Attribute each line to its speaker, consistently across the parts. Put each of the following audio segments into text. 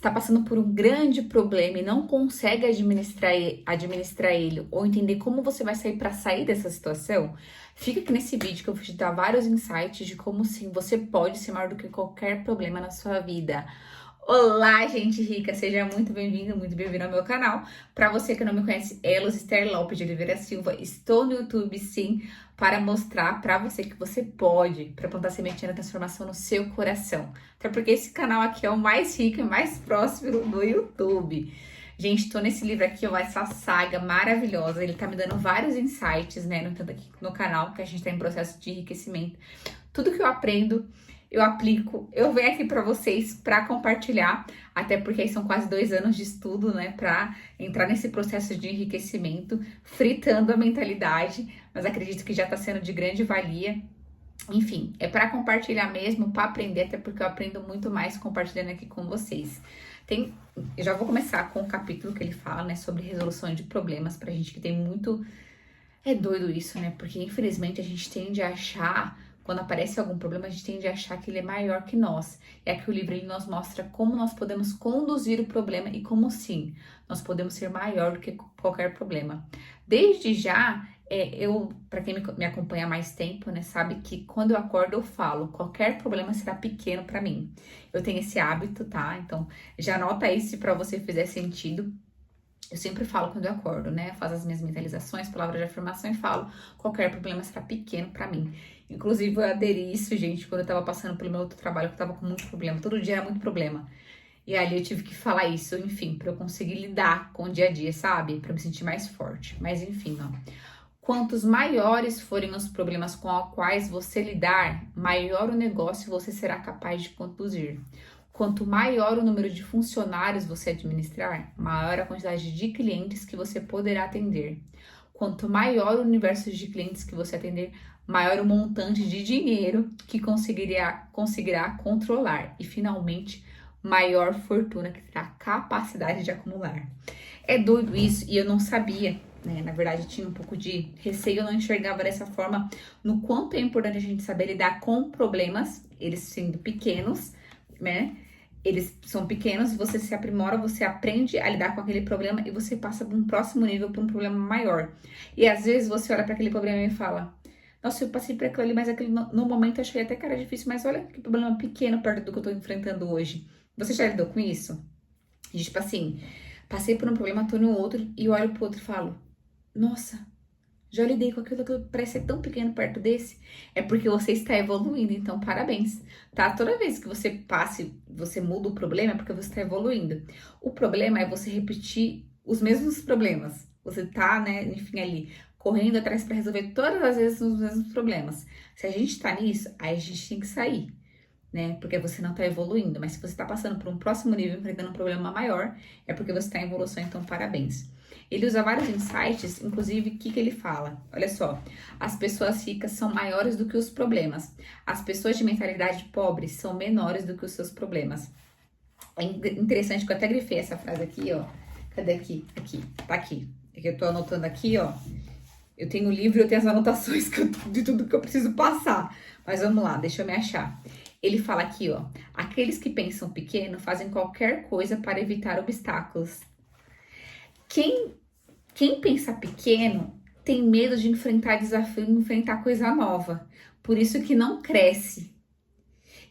Speaker 1: está passando por um grande problema e não consegue administrar ele ou entender como você vai sair para sair dessa situação, fica aqui nesse vídeo que eu vou te dar vários insights de como sim você pode ser maior do que qualquer problema na sua vida. Olá, gente rica! Seja muito bem-vindo, muito bem-vindo ao meu canal. Para você que não me conhece, Elos Esther Lopes de Oliveira Silva, estou no YouTube sim para mostrar para você que você pode, para plantar sementinha da transformação no seu coração. Até porque esse canal aqui é o mais rico e mais próspero do YouTube. Gente, tô nesse livro aqui, ó, essa saga maravilhosa. Ele tá me dando vários insights, né, no tanto aqui no canal, que a gente tá em processo de enriquecimento. Tudo que eu aprendo, eu aplico, eu venho aqui para vocês para compartilhar, até porque aí são quase 2 anos de estudo, né, para entrar nesse processo de enriquecimento, fritando a mentalidade, mas acredito que já está sendo de grande valia. Enfim, é para compartilhar mesmo, para aprender, até porque eu aprendo muito mais compartilhando aqui com vocês. Eu já vou começar com o capítulo que ele fala, né, sobre resolução de problemas, pra gente que tem muito. É doido isso, né? Porque infelizmente a gente tende a achar, quando aparece algum problema, a gente tende a achar que ele é maior que nós. É que o livro ele nos mostra como nós podemos conduzir o problema e como sim, nós podemos ser maior do que qualquer problema. Desde já, para quem me acompanha há mais tempo, né, sabe que quando eu acordo eu falo, qualquer problema será pequeno para mim. Eu tenho esse hábito, tá? Então, já anota aí se para você fizer sentido. Eu sempre falo quando eu acordo, né? Faço as minhas mentalizações, palavras de afirmação e falo: qualquer problema será pequeno pra mim. Inclusive, eu aderi isso, gente, quando eu tava passando pelo meu outro trabalho, que eu tava com muito problema. Todo dia era muito problema. E ali eu tive que falar isso, enfim, pra eu conseguir lidar com o dia a dia, sabe? Pra me sentir mais forte. Mas enfim, ó. Quantos maiores forem os problemas com os quais você lidar, maior o negócio você será capaz de conduzir. Quanto maior o número de funcionários você administrar, maior a quantidade de clientes que você poderá atender. Quanto maior o universo de clientes que você atender, maior o montante de dinheiro que conseguirá controlar. E, finalmente, maior fortuna que terá capacidade de acumular. É doido isso e eu não sabia, né? Na verdade, eu tinha um pouco de receio, eu não enxergava dessa forma, no quanto é importante a gente saber lidar com problemas, eles sendo pequenos, né? Eles são pequenos, você se aprimora, você aprende a lidar com aquele problema e você passa para um próximo nível, para um problema maior. E às vezes você olha para aquele problema e fala: nossa, eu passei por aquilo ali, mas aquele, no momento eu achei até que era difícil, mas olha que problema pequeno perto do que eu tô enfrentando hoje. Você já lidou com isso? E, tipo assim, passei por um problema, tô no outro e olho pro outro e falo: nossa, já lidei com aquilo que parece ser tão pequeno perto desse. É porque você está evoluindo, então parabéns, tá? Toda vez que você passe, você muda o problema, é porque você está evoluindo. O problema é você repetir os mesmos problemas. Você tá, né, enfim, ali, correndo atrás para resolver todas as vezes os mesmos problemas. Se a gente tá nisso, aí a gente tem que sair, né? Porque você não tá evoluindo. Mas se você tá passando por um próximo nível, enfrentando um problema maior, é porque você tá em evolução, então parabéns. Ele usa vários insights, inclusive, o que ele fala? Olha só, as pessoas ricas são maiores do que os problemas. As pessoas de mentalidade pobre são menores do que os seus problemas. É interessante que eu até grifei essa frase aqui, ó. Cadê aqui? Aqui, tá aqui. É que eu tô anotando aqui, ó. Eu tenho o livro e eu tenho as anotações de tudo que eu preciso passar. Mas vamos lá, deixa eu me achar. Ele fala aqui, ó. Aqueles que pensam pequeno fazem qualquer coisa para evitar obstáculos. Quem pensa pequeno tem medo de enfrentar desafio, enfrentar coisa nova. Por isso que não cresce.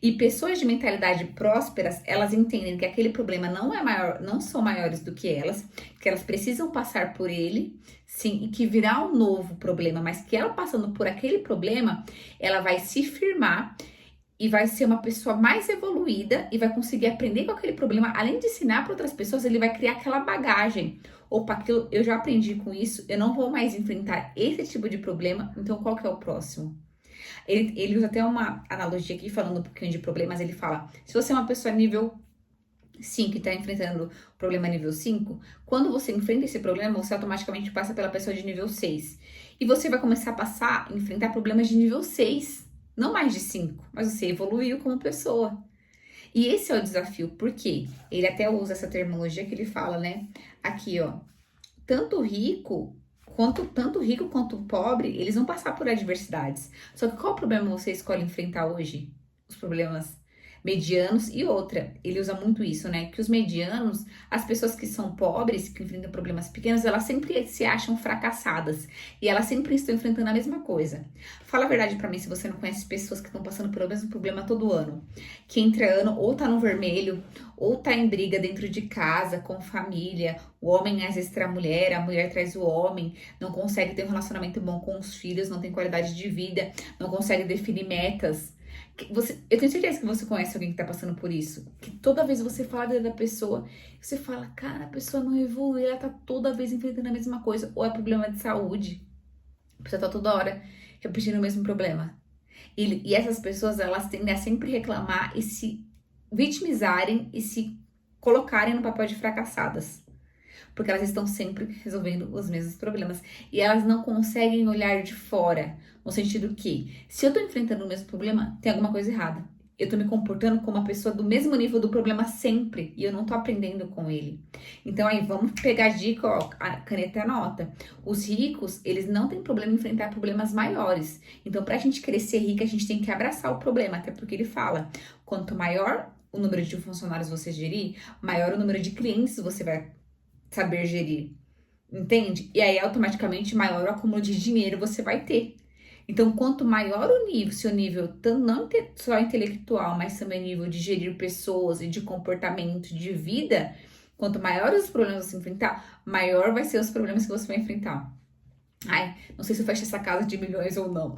Speaker 1: E pessoas de mentalidade prósperas, elas entendem que aquele problema não é maior, não são maiores do que elas precisam passar por ele, sim, e que virá um novo problema, mas que ela passando por aquele problema, ela vai se firmar e vai ser uma pessoa mais evoluída e vai conseguir aprender com aquele problema. Além de ensinar para outras pessoas, ele vai criar aquela bagagem. Opa, aquilo eu já aprendi com isso, eu não vou mais enfrentar esse tipo de problema, então qual que é o próximo? Ele usa até uma analogia aqui, falando um pouquinho de problemas, ele fala: se você é uma pessoa nível 5 e está enfrentando o problema nível 5, quando você enfrenta esse problema, você automaticamente passa pela pessoa de nível 6. E você vai começar a enfrentar problemas de nível 6. Não mais de 5, mas você evoluiu como pessoa. E esse é o desafio, porque ele até usa essa terminologia que ele fala, né? Aqui, ó. Tanto rico quanto pobre, eles vão passar por adversidades. Só que qual problema você escolhe enfrentar hoje? Os problemas. medianos e outra, ele usa muito isso, né? Que os medianos, as pessoas que são pobres, que enfrentam problemas pequenos, elas sempre se acham fracassadas e elas sempre estão enfrentando a mesma coisa. Fala a verdade pra mim, se você não conhece pessoas que estão passando pelo mesmo problema todo ano, que entra ano ou tá no vermelho, ou tá em briga dentro de casa, com família, o homem às vezes traz a mulher traz o homem, não consegue ter um relacionamento bom com os filhos, não tem qualidade de vida, não consegue definir metas. Eu tenho certeza que você conhece alguém que tá passando por isso. Que toda vez você fala da vida da pessoa, você fala, cara, a pessoa não evolui, ela tá toda vez enfrentando a mesma coisa. Ou é problema de saúde. A pessoa tá toda hora repetindo o mesmo problema. E essas pessoas, elas tendem a sempre reclamar e se vitimizarem e se colocarem no papel de fracassadas. Porque elas estão sempre resolvendo os mesmos problemas. E elas não conseguem olhar de fora. No sentido que, se eu tô enfrentando o mesmo problema, tem alguma coisa errada. Eu tô me comportando como uma pessoa do mesmo nível do problema sempre. E eu não tô aprendendo com ele. Então aí, vamos pegar a dica, ó, a caneta e a nota. Os ricos, eles não têm problema em enfrentar problemas maiores. Então, pra gente crescer rica, a gente tem que abraçar o problema. Até porque ele fala, quanto maior o número de funcionários você gerir, maior o número de clientes você vai saber gerir, entende? E aí, automaticamente, maior o acúmulo de dinheiro você vai ter. Então, quanto maior o nível, seu nível, não só intelectual, mas também nível de gerir pessoas e de comportamento, de vida, quanto maiores os problemas você enfrentar, maior vai ser os problemas que você vai enfrentar. Ai, não sei se eu fecho essa casa de milhões ou não.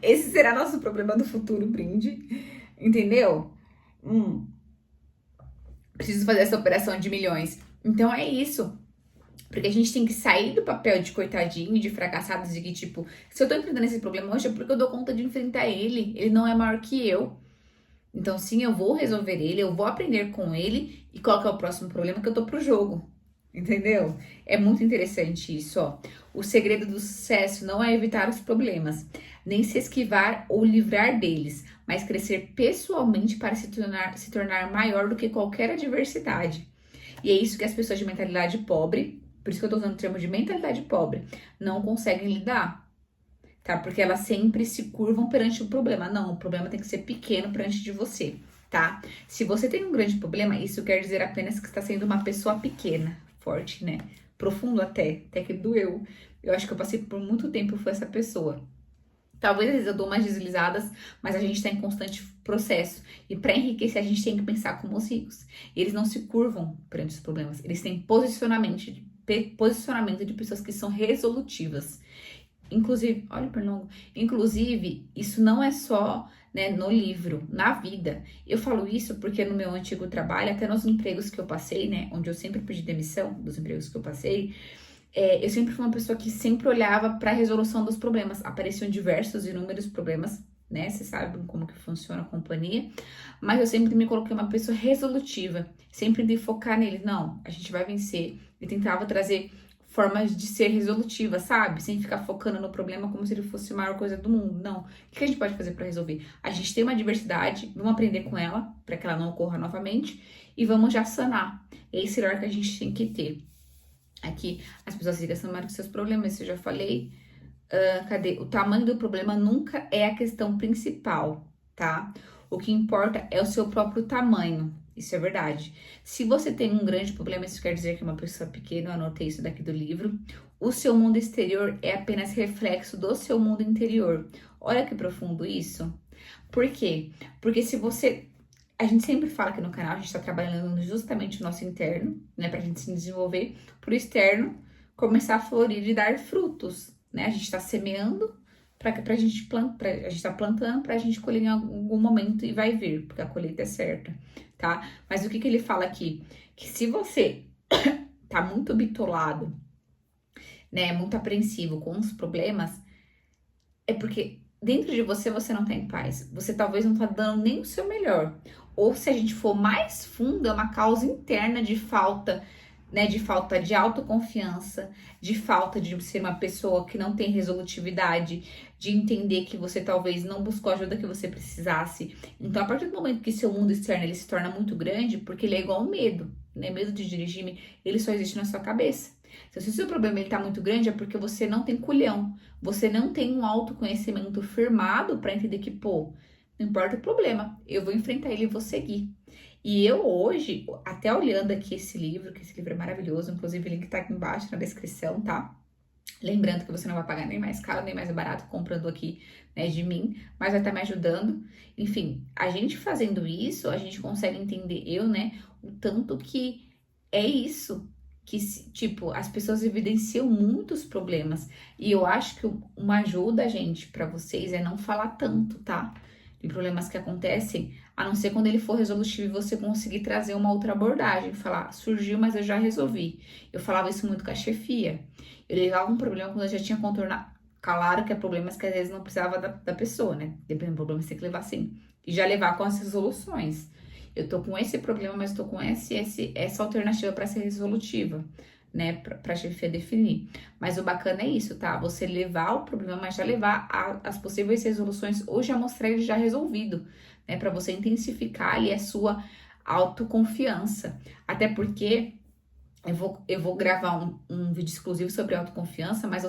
Speaker 1: Esse será nosso problema do futuro, brinde. Entendeu? Preciso fazer essa operação de milhões. Então é isso. Porque a gente tem que sair do papel de coitadinho, de fracassados, de que, tipo, se eu tô enfrentando esse problema hoje é porque eu dou conta de enfrentar ele. Ele não é maior que eu. Então, sim, eu vou resolver ele, eu vou aprender com ele. E qual que é o próximo problema que eu tô pro jogo? Entendeu? É muito interessante isso, ó. O segredo do sucesso não é evitar os problemas, nem se esquivar ou livrar deles, mas crescer pessoalmente para se tornar maior do que qualquer adversidade. E é isso que as pessoas de mentalidade pobre, por isso que eu tô usando o termo de mentalidade pobre, não conseguem lidar, tá? Porque elas sempre se curvam perante o problema. Não, o problema tem que ser pequeno perante de você, tá? Se você tem um grande problema, isso quer dizer apenas que está sendo uma pessoa pequena, forte, né? Profundo até que doeu. Eu acho que eu passei por muito tempo, eu fui essa pessoa. Talvez às vezes eu dou umas deslizadas, mas a gente tá em constante processo. E para enriquecer, a gente tem que pensar como os ricos. Eles não se curvam perante os problemas. Eles têm posicionamento de pessoas que são resolutivas. Inclusive, olha o pernilongo. Inclusive, isso não é só, né, no livro, na vida. Eu falo isso porque no meu antigo trabalho, até nos empregos que eu passei, né, onde eu sempre pedi demissão dos empregos que eu passei, eu sempre fui uma pessoa que sempre olhava para a resolução dos problemas. Apareciam diversos e inúmeros problemas, né? Vocês sabem como que funciona a companhia. Mas eu sempre me coloquei uma pessoa resolutiva. Sempre de focar nele. Não, a gente vai vencer. E tentava trazer formas de ser resolutiva, sabe? Sem ficar focando no problema como se ele fosse a maior coisa do mundo. Não. O que a gente pode fazer para resolver? A gente tem uma adversidade, vamos aprender com ela, para que ela não ocorra novamente. E vamos já sanar. Esse é o que a gente tem que ter. Aqui, as pessoas ficam maior que seus problemas, isso eu já falei. Cadê? O tamanho do problema nunca é a questão principal, tá? O que importa é o seu próprio tamanho, isso é verdade. Se você tem um grande problema, isso quer dizer que é uma pessoa pequena, eu anotei isso daqui do livro. O seu mundo exterior é apenas reflexo do seu mundo interior. Olha que profundo isso. Por quê? Porque se você... A gente sempre fala que no canal a gente tá trabalhando justamente o nosso interno, né? Pra gente se desenvolver, pro externo começar a florir e dar frutos, né? A gente tá semeando pra gente plantar, a gente tá plantando pra gente colher em algum momento e vai vir, porque a colheita é certa, tá? Mas o que ele fala aqui? Que se você tá muito bitolado, né? Muito apreensivo com os problemas, é porque dentro de você não tá em paz. Você talvez não tá dando nem o seu melhor. Ou se a gente for mais fundo, é uma causa interna de falta, né? De falta de autoconfiança, de falta de ser uma pessoa que não tem resolutividade, de entender que você talvez não buscou a ajuda que você precisasse. Então, a partir do momento que seu mundo externo ele se torna muito grande, porque ele é igual ao medo, né, medo de dirigir, ele só existe na sua cabeça. Então, se o seu problema ele tá muito grande, é porque você não tem culhão, você não tem um autoconhecimento firmado para entender que, pô, não importa o problema, eu vou enfrentar ele e vou seguir. E eu hoje, até olhando aqui esse livro, que esse livro é maravilhoso, inclusive o link tá aqui embaixo na descrição, tá? Lembrando que você não vai pagar nem mais caro, nem mais barato comprando aqui, né, de mim, mas vai estar me ajudando. Enfim, a gente fazendo isso, a gente consegue entender, né, o tanto que é isso. Que, tipo, as pessoas evidenciam muitos problemas. E eu acho que uma ajuda, gente, pra vocês é não falar tanto, tá? De problemas que acontecem, a não ser quando ele for resolutivo e você conseguir trazer uma outra abordagem. Falar, surgiu, mas eu já resolvi. Eu falava isso muito com a chefia. Eu levava um problema quando eu já tinha contornado. Claro que é problemas que às vezes não precisava da pessoa, né? Dependendo do problema, você tem que levar assim. E já levar com as resoluções. Eu tô com esse problema, mas tô com essa alternativa para ser resolutiva, né? Pra chefia definir. Mas o bacana é isso, tá? Você levar o problema, mas já levar as possíveis resoluções ou já mostrar ele já resolvido, né? Pra você intensificar ali a sua autoconfiança. Até porque eu vou gravar um vídeo exclusivo sobre autoconfiança, mas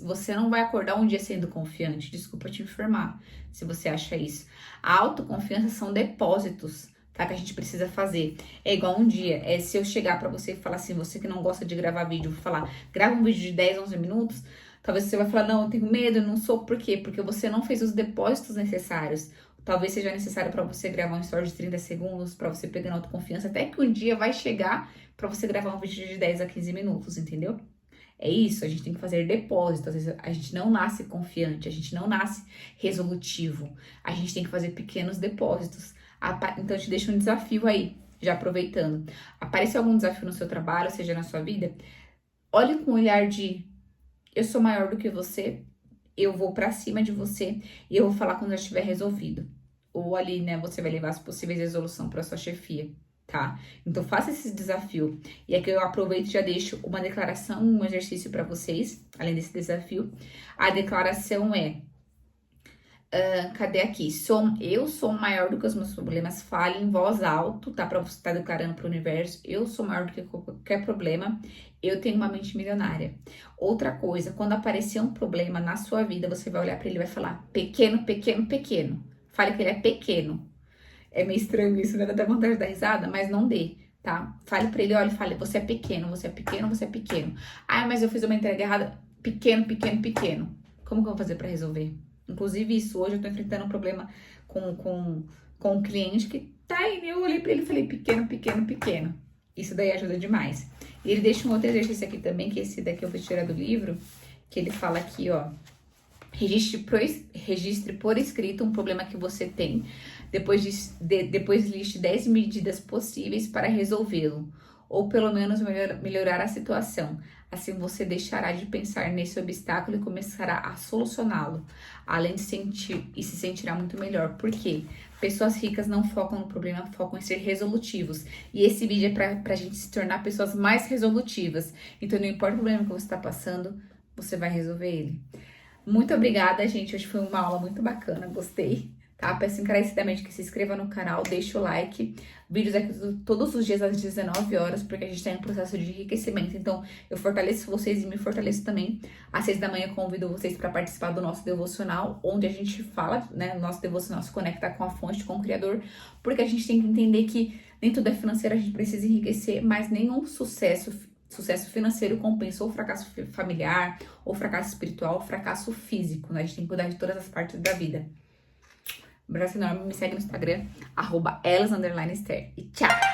Speaker 1: você não vai acordar um dia sendo confiante. Desculpa te informar, se você acha isso. A autoconfiança são depósitos, tá? Que a gente precisa fazer. É igual um dia, se eu chegar pra você e falar assim, você que não gosta de gravar vídeo, vou falar, grava um vídeo de 10, 11 minutos, talvez você vai falar, não, eu tenho medo, eu não sou. Por quê? Porque você não fez os depósitos necessários. Talvez seja necessário para você gravar um story de 30 segundos, para você pegar autoconfiança, até que um dia vai chegar para você gravar um vídeo de 10 a 15 minutos, entendeu? É isso, a gente tem que fazer depósito. Às vezes a gente não nasce confiante, a gente não nasce resolutivo. A gente tem que fazer pequenos depósitos. Então eu te deixo um desafio aí, já aproveitando. Apareceu algum desafio no seu trabalho, seja na sua vida? Olhe com o olhar de eu sou maior do que você, eu vou pra cima de você e eu vou falar quando já estiver resolvido. Ou ali, né, você vai levar as possíveis resoluções para sua chefia, tá? Então faça esse desafio. E aqui eu aproveito e já deixo uma declaração, um exercício para vocês, além desse desafio. A declaração é: cadê aqui? Eu sou maior do que os meus problemas. Fale em voz alta, tá? Pra você estar declarando pro universo. Eu sou maior do que qualquer problema. Eu tenho uma mente milionária. Outra coisa, quando aparecer um problema na sua vida, você vai olhar pra ele e vai falar: pequeno, pequeno, pequeno. Fale que ele é pequeno. É meio estranho isso, né? Dá vontade de dar risada, mas não dê, tá? Fale pra ele, olha, fale: você é pequeno, você é pequeno, você é pequeno. Ah, mas eu fiz uma entrega errada. Pequeno, pequeno, pequeno. Como que eu vou fazer pra resolver? Inclusive, isso, hoje eu tô enfrentando um problema com um cliente que tá aí, eu olhei pra ele e falei, pequeno, pequeno, pequeno. Isso daí ajuda demais. E ele deixa um outro exercício aqui também, que esse daqui eu vou tirar do livro, que ele fala aqui, ó, registre por escrito um problema que você tem, depois liste 10 medidas possíveis para resolvê-lo, ou pelo menos melhorar a situação. Assim você deixará de pensar nesse obstáculo e começará a solucioná-lo, além de se sentirá muito melhor. Por quê? Pessoas ricas não focam no problema, focam em ser resolutivos. E esse vídeo é pra gente se tornar pessoas mais resolutivas. Então não importa o problema que você está passando, você vai resolver ele. Muito obrigada, gente. Hoje foi uma aula muito bacana, gostei. Tá? Peço encarecidamente que se inscreva no canal, deixe o like. Vídeos aqui todos os dias às 19 horas, porque a gente está em um processo de enriquecimento. Então, eu fortaleço vocês e me fortaleço também. Às 6 da manhã, convido vocês para participar do nosso devocional, onde a gente fala, né? O nosso devocional se conecta com a fonte, com o Criador, porque a gente tem que entender que nem tudo é financeiro, a gente precisa enriquecer, mas nenhum sucesso financeiro compensa ou fracasso familiar, ou fracasso espiritual, ou fracasso físico, né? A gente tem que cuidar de todas as partes da vida. Um abraço enorme, me segue no Instagram, @elas_esther. E tchau!